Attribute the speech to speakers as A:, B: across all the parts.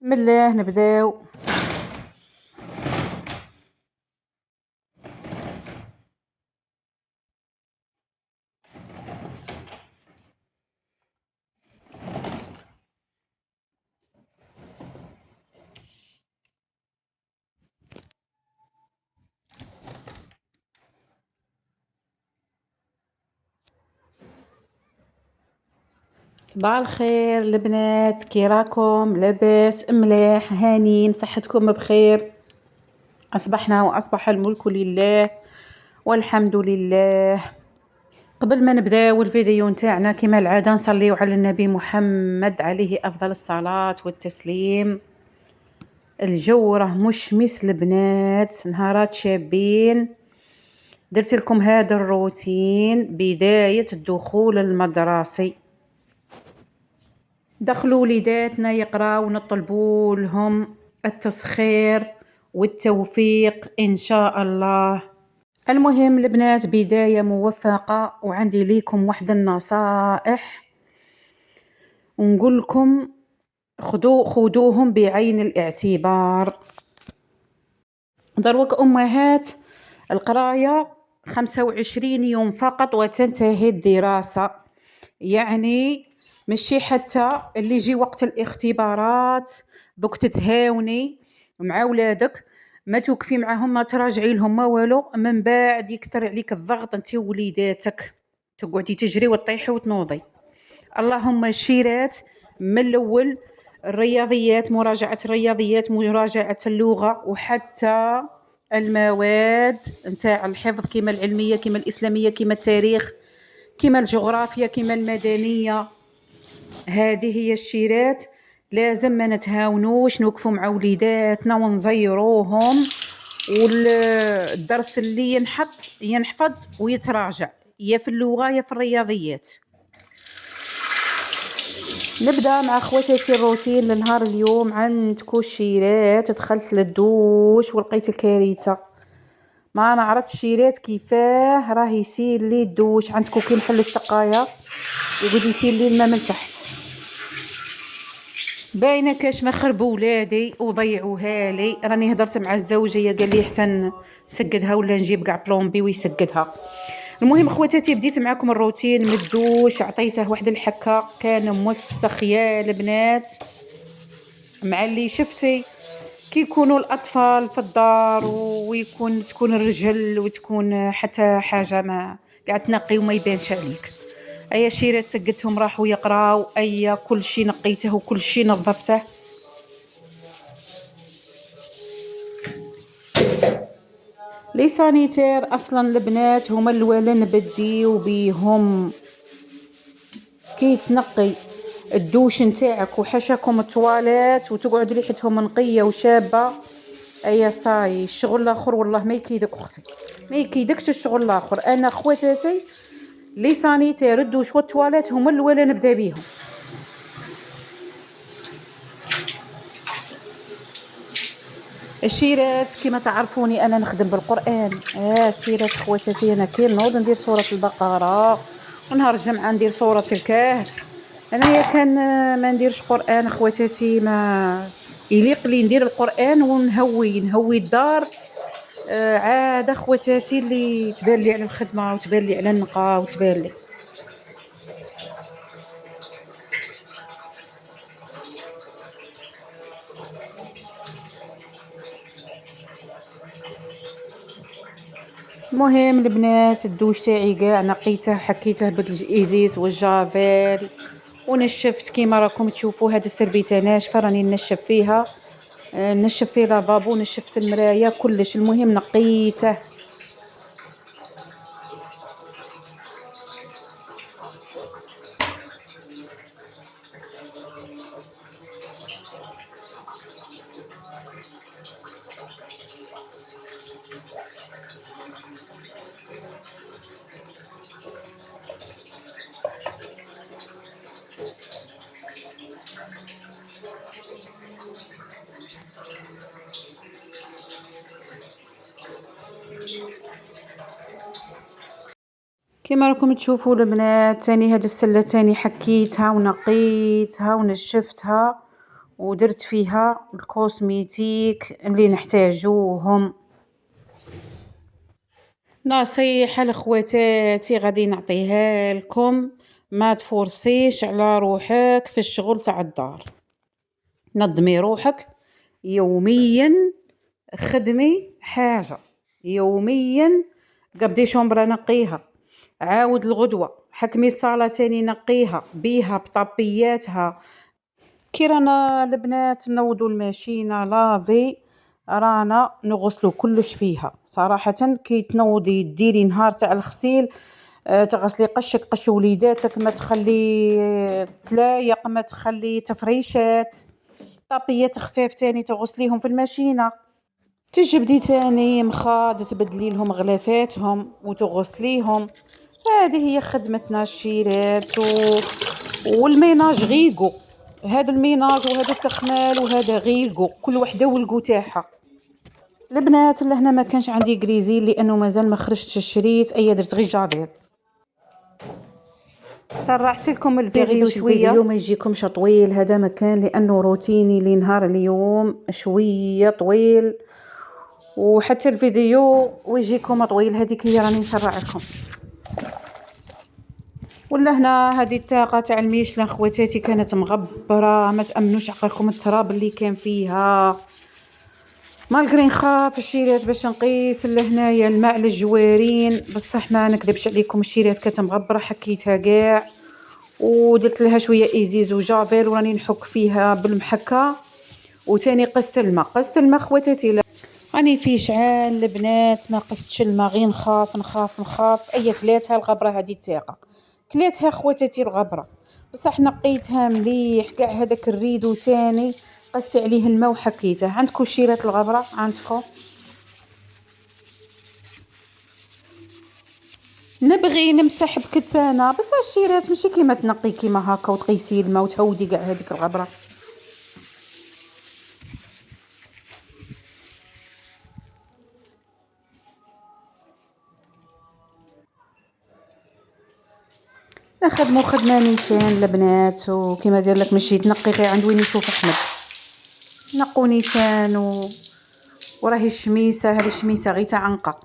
A: بسم الله نبداو. صباح الخير البنات، كي راكم؟ لاباس مليح؟ هانين؟ صحتكم بخير؟ اصبحنا واصبح الملك لله والحمد لله. قبل ما نبداو الفيديو نتاعنا كما العاده نصليو على النبي محمد عليه افضل الصلاه والتسليم. الجو راه مشمس البنات، نهارات شابين. درت لكم هذا الروتين بدايه الدخول المدرسي. دخلوا وليداتنا يقراو ونطلبوا لهم التسخير والتوفيق إن شاء الله. المهم البنات بداية موفقة، وعندي ليكم واحد النصائح ونقول لكم خذوهم بعين الاعتبار. دروك أمهات، القراية 25 يوم فقط وتنتهي الدراسة، يعني ماشي حتى اللي يجي وقت الاختبارات دوك تتهاوني مع ولادك، ما توقفي معاهم، ما تراجعي لهم ما والو، من بعد يكثر عليك الضغط انت ووليداتك، تقعدي تجري وتطيحي وتنوضي. اللهم الشيرات من الاول، الرياضيات، مراجعة الرياضيات، مراجعة اللغة، وحتى المواد نتاع الحفظ كما العلمية كما الإسلامية كما التاريخ كما الجغرافيا كما المدنية. هذه هي الشيرات، لازم ما نتهاونوش، نوقفوا مع وليداتنا ونزيروهم، والدرس اللي ينحفظ ويتراجع، يا في اللغة يا في الرياضيات. نبدأ مع خواتاتي الروتين لنهار اليوم. عندكو الشيرات، دخلت للدوش ولقيت الكارثة، ما نعرض الشيرات كيفاه راه يسيل لي الدوش. عندكو كي نحل السقاية يقعد يسيل لي الماء من تحت، باينه كاش ما خربوا ولادي وضيعوها لي. راني هضرت مع الزوجيه قال لي حتى نسقدها ولا نجيب كاع بلومبي ويسقدها. المهم خواتاتي بديت معكم الروتين من الدوش، عطيته واحد الحكه كان موسخ يا البنات، مع اللي شفتي كي يكونوا الاطفال في الدار تكون الرجل وتكون حتى حاجه ما قاعد تنقي وما يبانش عليك. اي شيرات سقتهم راحوا يقراو، اي كل شيء نقيته وكل شيء نظفته. لي سانيتير اصلا البنات هما الاولى نبديو بيهم. كي تنقي الدوش نتاعك وحشاكم الطوالات وتقعد ريحتهم نقيه وشابه، ايا صاي الشغل الاخر والله ما يكيدك اختي، ما يكيدكش الشغل الاخر. انا خواتاتي لي سانيتير الدوش والطوالات هما الاولى نبدا بيهم. الشيرات كما تعرفوني انا نخدم بالقران. الشيرات خواتاتي انا كي نوض ندير سوره البقره، ونهار الجمعه ندير سوره الكهف. انايا كان ما نديرش قران خواتاتي، ما يليق لي ندير القران ونهوي الدار. عاده خواتاتي اللي تبان لي على الخدمه وتبان لي على النقا وتبان لي. المهم البنات الدوش تاعي كاع نقيته، حكيته بالازيز والجافيل ونشفت كيما راكم تشوفوا. هذا السربيته ناشفه راني نشف فيها، نشف فيه لافابو، نشفت المرايه كلش. المهم نقيته. كما راكم تشوفوا البنات، تاني هاد السله تاني حكيتها ونقيتها ونشفتها ودرت فيها الكوسميتيك اللي نحتاجوهم. نصيحة لخواتاتي غادي نعطيها لكم: ما تفرسيش على روحك في الشغل تاع الدار، نظمي روحك يوميا، خدمي حاجة يوميا، قبدي شومبرا نقيها، عاود الغدوة حكمي الصالة تاني نقيها بيها بطابياتها. كي رانا البنات نوضو الماشينة لافي رانا نغسلو كلش فيها صراحة. كي تنوضي ديري نهار تاع الغسيل تغسلي قش وليداتك، ما تخلي تلايق، ما تخلي تفريشات، طابيات خفاف تاني تغسليهم في الماشينة، تجبدي تاني مخاض تبدلي لهم غلافاتهم وتغسليهم. هذه هي خدمتنا الشيرات والميناج غيقو، هذا الميناج وهذا التخمال وهذا غيقو، كل وحده والقو تاعها. البنات لهنا ما كانش عندي غريزيل لانه مازال ما خرجتش الشريط، درت غير جافيل. سرعت لكم الفيديو شويه، الفيديو ما يجيكمش طويل، هذا مكان لانه روتيني لنهار اليوم شويه طويل، وحتى الفيديو ويجيكم طويل، هذيك هي راني نسرع لكم. ولا هنا هذه الطاقه تاع الميشلان خواتاتي كانت مغبره، ما تامنوش عقلكم التراب اللي كان فيها. مالغري نخاف الشيرات باش نقيس لهنايا الماء للجوارين، بصح ما نكذبش عليكم الشيرات كانت مغبره، حكيتها كاع ودرت لها شويه ايزيز وجافيل وراني نحك فيها بالمحكه. وثاني قست الماء خواتاتي، راني في شعال البنات ما قستش الماء، غير نخاف اي كلاتها الغبره هذه التاقه، كلاتها خواتاتي الغبره، بصح نقيتها مليح كاع هذاك الريدو تاني قست عليه الماء وحكيته. عندكم شيرات الغبره؟ عندكم؟ نبغي نمسح بكتانه، بصح الشيرات ماشي كيما تنقي كيما هكا وتقيسي الماء وتهودي كاع هذيك الغبره. نخدمو خدمه نيشان البنات، وكما قال لك ماشي تنقي غير عند وين يشوف احمد، نقو نيشان وراهي الشميسه، هذه الشميسه غير تاع عنقه.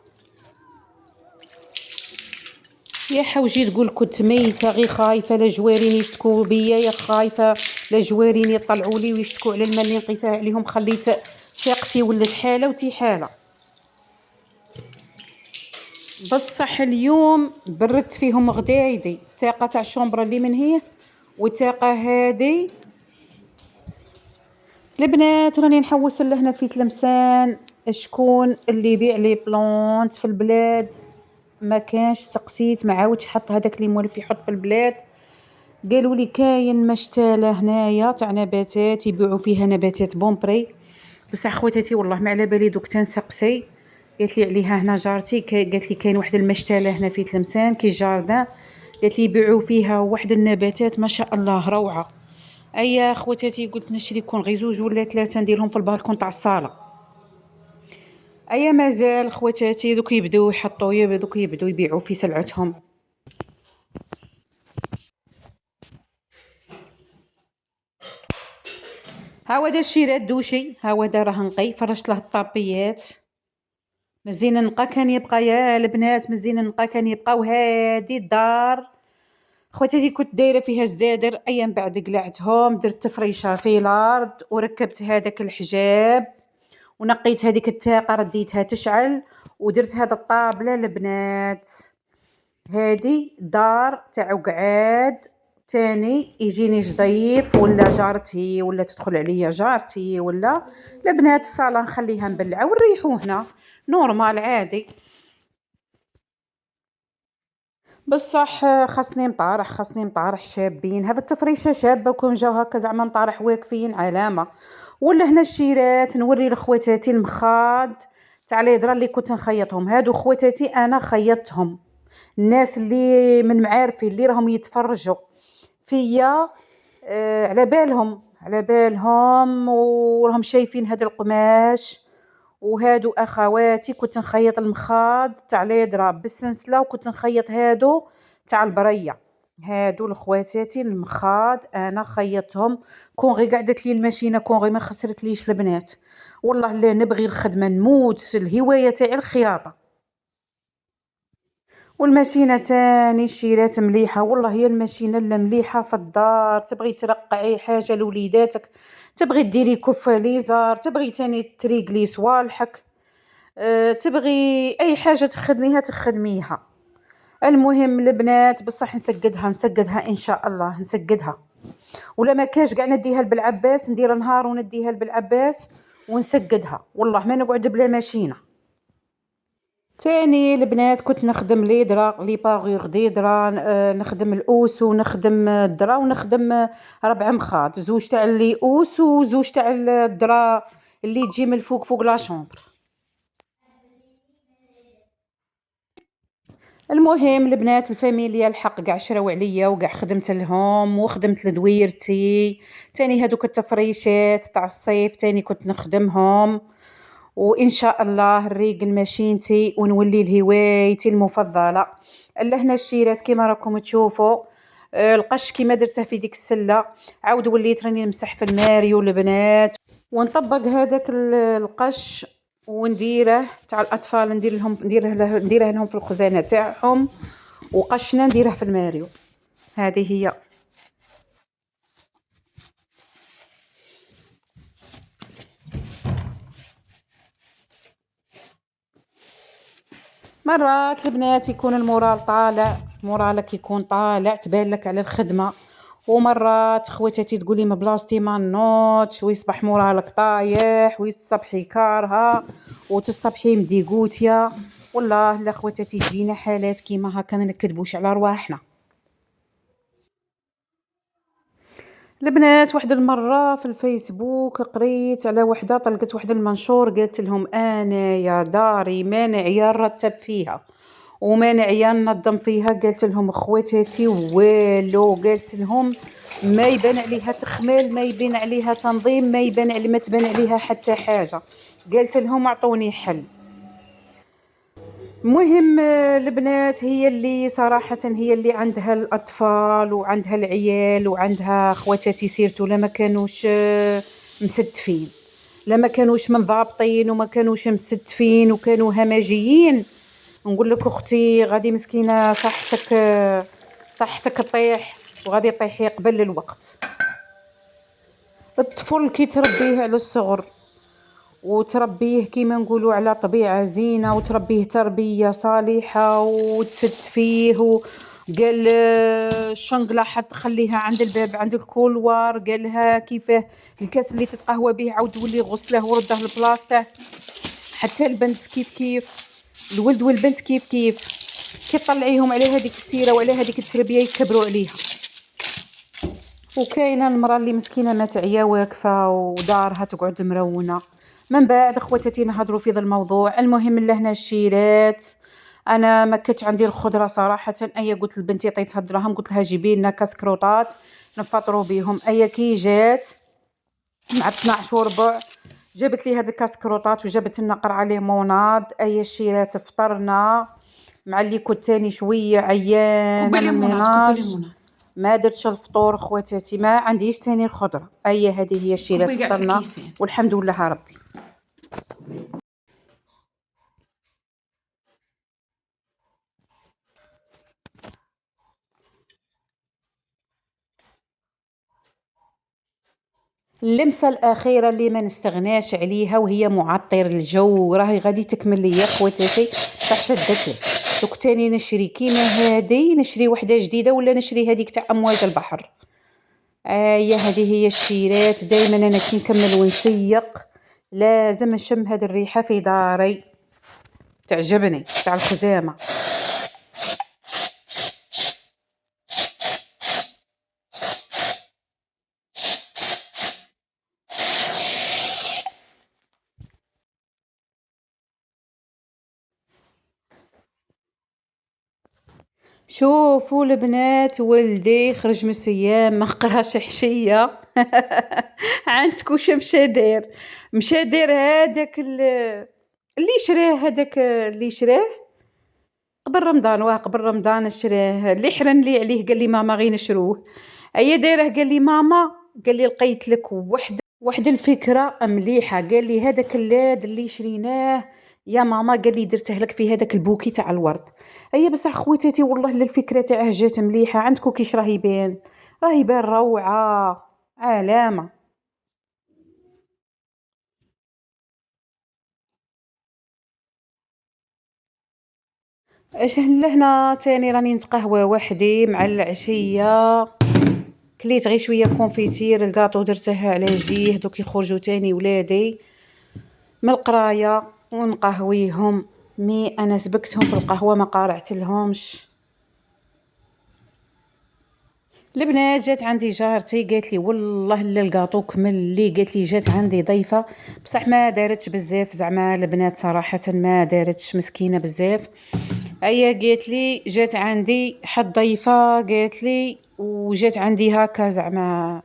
A: يا حوجي تقول كنت ميته غير خايفه لا جوارين يشتكوا بيا، يا خايفه لا جوارين يطلعوا لي ويشتكوا على الماء اللي نقيسه عليهم، خليت ثقتي ولات حاله وتيحاله. بصح اليوم بردت فيهم غدا يدي الطاقه تاع الشومبرا اللي من هي والطاقه هذه. البنات راني نحوس لهنا في تلمسان شكون اللي يبيع لي بلونت في البلاد، ما كانش، سقسيت ما عاودش حط هذاك اللي مولف يحط في البلاد. قالوا لي كاين مشتاله هنايا تاع نباتات يبيعوا فيها نباتات بومبري، بصح خواتاتي والله ما على بالي، دوك تنسقسي قالت لي عليها هنا جارتي، قالت لي كاين واحد المشتاله هنا في تلمسان كي جاردان، قالت لي يبيعوا فيها واحد النباتات ما شاء الله روعه. ايا خواتاتي قلت نشري كون غير زوج ولا ثلاثه نديرهم في البالكون تاع الصاله. ايا مازال خواتاتي دوك يبداو يحطوا دوك يبداو يبيعوا في سلعتهم. هاودا الشيرات دوشي، هاودا راه نقي، فرشت له الطابيات مزيان نقا كان يبقى، يا البنات مزيان نقا كان يبقى. وهذه الدار خواتاتي كنت دايره فيها الزادر، ايام بعد قلعتهم درت تفريشه في الارض وركبت هذاك الحجاب ونقيت هذيك التاقه رديتها تشعل ودرت هذا الطابله. البنات هذه دار تاع قعاد تاني يجيني ضيف ولا جارتي ولا تدخل عليا جارتي ولا البنات الصاله نخليها مبلعه ونريحو هنا نورمال عادي. بصح خاصني مطارح شابين، هذا التفريشه شابه وكون جاو هكا زعما مطارح واقفين علامه. ولا هنا الشيرات نوري لخواتاتي المخاض تاع الهضره اللي كنت نخيطهم، هادو خواتاتي انا خيطتهم، الناس اللي من معارفي اللي راهم يتفرجوا فيا على بالهم وراهم شايفين هذا القماش. وهادو اخواتي كنت نخيط المخاض تاع الهضره بالسنسله، وكنت نخيط هادو تاع البريه. هادو لخواتاتي المخاض انا خيطتهم. كون غير قعدت لي الماشينه، كون غير ما خسرت ليش البنات. والله لا نبغي الخدمه نموت، الهوايه تاعي الخياطه. والماشينه تاني شيرات مليحه، والله هي الماشينه لا مليحه في الدار. تبغي ترقعي حاجه لوليداتك، تبغي ديري كفه ليزار، تبغي تاني تريقلي صوالحك، تبغي اي حاجه تخدميها. المهم البنات بصح نسقدها ان شاء الله نسقدها. ولا ما كاش قاع نديها بالعباس، ندير نهار ونديها بالعباس ونسقدها، والله ما نقعد بلا ماشينه. تاني البنات كنت نخدم لي درا لي باغور دي درا، نخدم الاوس ونخدم الدرا ونخدم ربع مخاط، زوج تاع لي اوس وزوج تاع الدرا اللي تجي من الفوق فوق لا شومبر. المهم البنات الفاميليا الحق قاع شراو عليا وقاع خدمت لهم وخدمت لدويرتي. تاني هادوك التفريشات تاع الصيف تاني كنت نخدمهم. وان شاء الله نريق ماشينتي ونولي لهوايتي المفضله. لهنا الشيرات كيما راكم تشوفوا. القش كيما درته في ديك السله عاود وليت راني نمسح في الماريو البنات، ونطبق هذاك القش ونديره تاع الاطفال، نديره لهم في الخزانه تاعهم، وقشنا نديره في الماريو. هذه هي. مرات البنات يكون المورال طالع، مورالك يكون طالع تبان لك على الخدمه، ومرات خواتاتي تقولي ما بلاصتي ما نوضش، ويصبح مورالك طايح ويصبحي كارهه وتصبحي مديقوتيه. والله لا خواتاتي تجينا حالات كيما هكا ما نكذبوش على رواحنا. البنات واحد المره في الفيسبوك قريت على وحده طلقت واحد المنشور قالت لهم انا يا داري ما نعيا نرتب فيها وما نعيا ننظم فيها. قالت لهم خواتاتي والو، قالت لهم ما يبان عليها تخمال، ما يبان عليها تنظيم، ما تبان عليها حتى حاجه. قالت لهم اعطوني حل. مهم البنات هي اللي صراحة هي اللي عندها الأطفال وعندها العيال وعندها خواتاتي سيرتو لما كانوش مستفين، لما كانوش منضابطين وما كانوش مستفين وكانوا همجيين. نقول لك اختي غادي مسكينه صحتك تطيح، وغادي طيحي قبل الوقت. الطفل كي تربيه على الصغر وتربيه كيما نقولوا على طبيعه زينه وتربيه تربيه صالحه وتسد فيه قال الشنقله حط خليها عند الباب عند الكولوار، قالها كيفاه الكاس اللي تتقهوى به عاود ولي غسله ورده لبلاصته. حتى البنت كيف الولد والبنت كيف كي طلعيهم على هذيك السيره وعلى هذيك التربيه يكبروا عليها. وكاينه المراه اللي مسكينه ما تعيا واقفه ودارها تقعد مرونه. من بعد خواتاتي نهضروا في ذا الموضوع. المهم لهنا الشيرات انا ما كنتش عندي الخضره صراحه. ايا قلت لبنتي عطيتها الدراهم قلت لها جيبي لنا كاسكروطات نفطروا بهم. ايا كي جات مع 12 وربع جابت لي هاد الكاسكروطات وجابت لنا قرعه ليموناد. ايا الشيرات فطرنا مع اللي كنت تاني شويه عيانه من الميناج، ما درتش الفطور خواتاتي، ما عنديش تاني الخضره. ايا هذه هي الشيرات فطرنا والحمد لله ربي. اللمسه الاخيره اللي ما نستغناش عليها وهي معطر الجو، راهي غادي تكمل لي يا خواتاتي صح شدت لي. دوك تاني نشري كيما هادي، نشري وحده جديده ولا نشري هذيك تاع امواج البحر. يا هذه هي الشيرات. دائما انا كي نكمل ونسيق لازم نشم هذه الريحه في داري، تعجبني تاع الخزامه. شوفوا البنات ولدي خرج من السيام ما قراش حشيه عندك وش مشى دير هذاك اللي شراه، هذاك اللي شراه قبل رمضان، قبل رمضان نشريه، اللي حرن لي عليه قال لي ماما غير نشروه. أيا دايره قال لي ماما، قال لي لقيت لك واحد الفكرة مليحة. قال لي هذاك اللاد اللي شريناه يا ماما، قال لي درته لك في هذاك البوكي تاع الورد. أيا بصح خواتاتي والله الفكرة تاعه جات مليحة. عندكم كيش راه يبان؟ راه يبان روعة، علامة. اش لهنا تاني راني نتقهوى وحدي مع العشية. كليت غير شوية كونفيتير، الكاطو درته على جيه، دوك يخرجوا تاني ولادي من القراية ونقهويهم. مي انا سبقتهم في القهوة ما قارعت لهمش. البنات جات عندي جارتي قالت لي والله لا الكاطو كمل لي، قالت لي جات عندي ضيفة بصح ما دارتش بزاف، زعما البنات صراحة ما دارتش، مسكينة بزاف. هيا قالت لي جات عندي حد ضيفة، قالت لي وجات عندي هكا زعما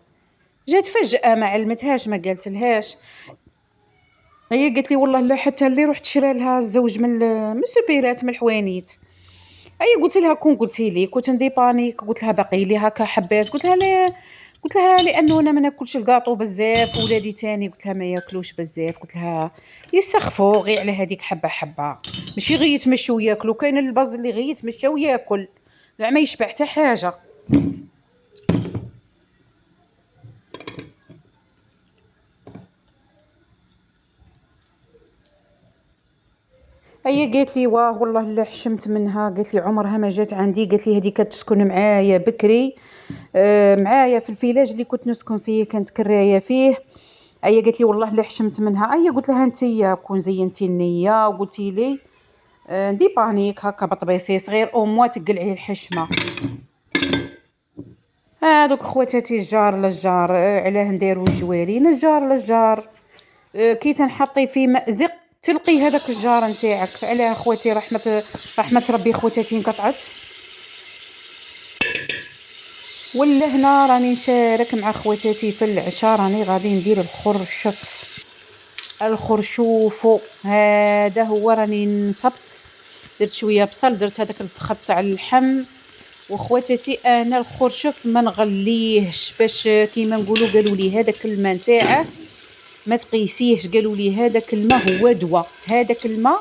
A: جات فجأة ما علمتهاش ما قالت لهاش. هي قالت لي والله لا حتى اللي رحت شرا لها الزوج من سوبيرات من الحوانيت. اي قلت لها كون قلتي لي كنت ندي بانيك، قلت لها باقي لي هكا حبات، قلت لها لا، قلت لها لانه انا ما ناكلش الكاطو بزاف، ولادي تاني قلت لها ما ياكلوش بزاف، قلت لها يسخفوا غير على هذيك حبه حبه، ماشي غير يتمشوا وياكلوا، كاين الباز اللي غير يتمشى وياكل زعما يشبع حتى حاجه. هي قالت لي واه والله لا حشمت منها، قالت لي عمرها ما جات عندي، قالت لي هذه كتسكن معايا بكري، معايا في الفيلاج اللي كنت نسكن فيه، كانت كرايه فيه. هي قالت لي والله لا حشمت منها. هي قلت لها انتيا كون زينتي النيه وقلتي لي ندي بانيك هكا بطبيسي صغير او موا تقلعي الحشمه. هادوك خواتاتي الجار للجار، علاه نديرو جوارين الجار للجار. كي تنحطي في مأزق تلقي هذاك الجار نتاعك. علاه خواتي رحمه ربي خواتاتي انقطعت. ولا هنا راني نشارك مع خواتاتي في العشاء، راني غادي ندير الخرشوف هذا هو. راني نصبت، درت شويه بصل، درت هذاك الفخ تاع اللحم. وخواتاتي انا الخرشف ما نغليهش باش كيما نقولوا، قالوا لي هذاك الماء نتاعه ما تقيسيهش، قالوا لي هذاك الماء هو دواء، هذاك الماء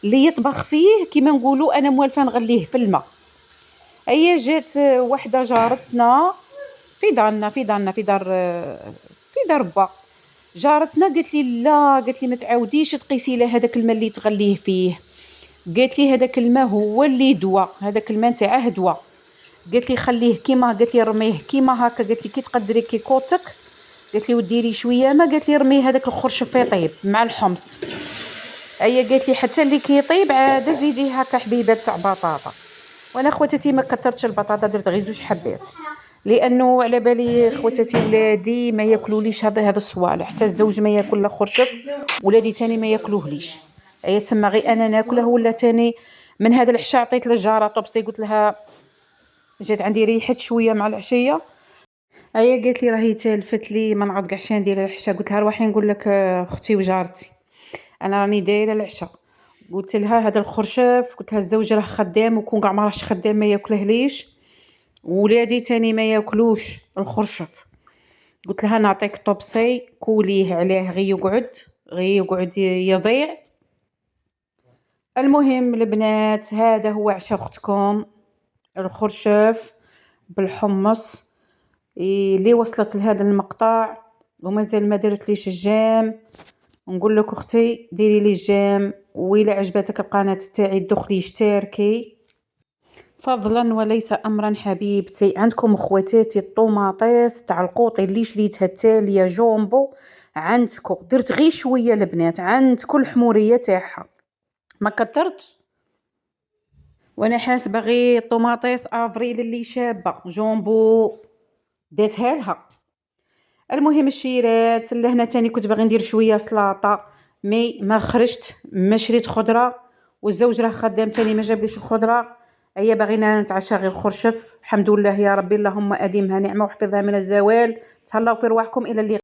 A: اللي يطبخ فيه كيما نقولوا انا موالفه نغليه في الماء. هي جات وحده جارتنا في دار با، جارتنا قالت لي لا، قالت لي ما تعاوديش تقيسي له هذاك الماء اللي تغليه فيه، قالت لي هذاك الماء هو اللي دواء، هذاك الماء نتاعه دواء. قالت لي خليه كيما، قالت لي رميه كيما هكا، قالت لي كي تقدري كي كوتك، قالت لي وديري شويه ما، قالت لي رميه هذاك الخرشف يطيب مع الحمص. هي قالت لي حتى اللي كيطيب عاد زيدي هكا حبيبات تاع بطاطا. وانا خواتاتي ما كثرتش البطاطا، درت غير 2 حبات، لانه على بالي خواتاتي ولادي ما ياكلوليش هذا الصوالح، حتى الزوج ما ياكل لا خرشف، ولادي تاني ما ياكلوهليش. اي تسمى غير انا ناكله. ولا تاني من هذا العشاء عطيت للجاره طوبسي، قلت لها جات عندي ريحه شويه مع العشيه. هي قالت لي راهي تالفت لي ما نعود كاع ندير العشاء. قلت لها روحي نقول لك اختي وجارتي انا راني دايره العشاء. قلت لها هذا الخرشف، قلت لها الزوج راه خدام، وكون كاع ما راهش خدام ما ياكله ليش، ولادي تاني ما ياكلوش الخرشف. قلت لها نعطيك طوبسي كوليه عليه غير يقعد يضيع. المهم البنات هذا هو عشاء اختكم، الخرشف بالحمص. اللي وصلت لهذا المقطع ومازال ما درت ليش الجام، نقول لك اختي ديري لي الجام. وإلا عجبتك القناه تاعي دخلي اشتركي فضلا وليس امرا حبيبتي. عندكم اخواتاتي الطوماطيس تاع القوطي اللي شريتها التاليه جومبو، عندكم درت غير شويه البنات، عندكم الحموريه تاعها ما كثرتش. وانا حاسبه غير طوماطيس افريل اللي شابه جومبو داتها لها. المهم الشيرات لهنا تاني كنت باغي ندير شويه سلطه، مي ما خرجت ما شريت خضره، والزوج راه خدام تاني ما جابليش الخضره. هيا باغينا نتعشى غير خرشف. الحمد لله يا ربي، اللهم اديمها نعمه وحفظها من الزوال. تهلاو في رواحكم الى اللقاء.